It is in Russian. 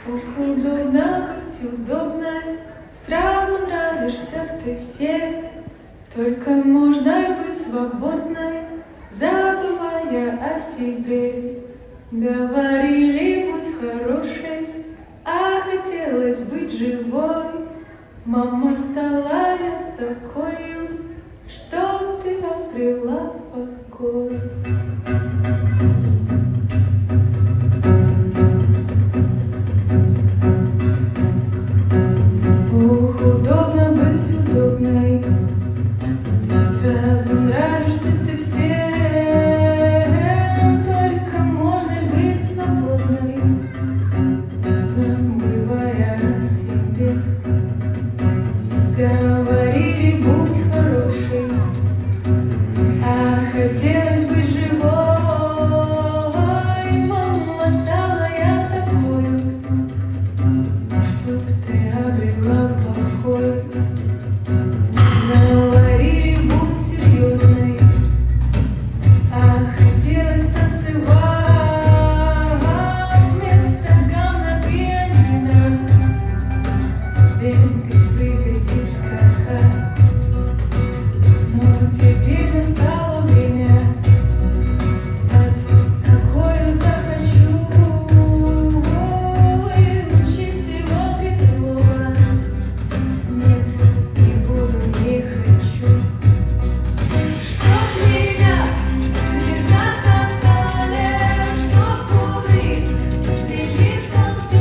Ох, удобно быть удобной, сразу нравишься ты все. Только можно быть свободной, забывая о себе. Говорили, будь хорошей, а хотелось быть живой. Мама, стала я такой, что ты обрела покой. Ох, удобно быть удобной, сразу нравишься ты всем. Только можно быть свободной, забывая о себе. Говорили, будь хорошей, а хотелось быть живой. Мама, стала я такой, чтоб ты обрела покой. Говорили, будь серьезной, а хотелось танцевать вместо гам на пианино, бегать, прыгать и скакать. Но теперь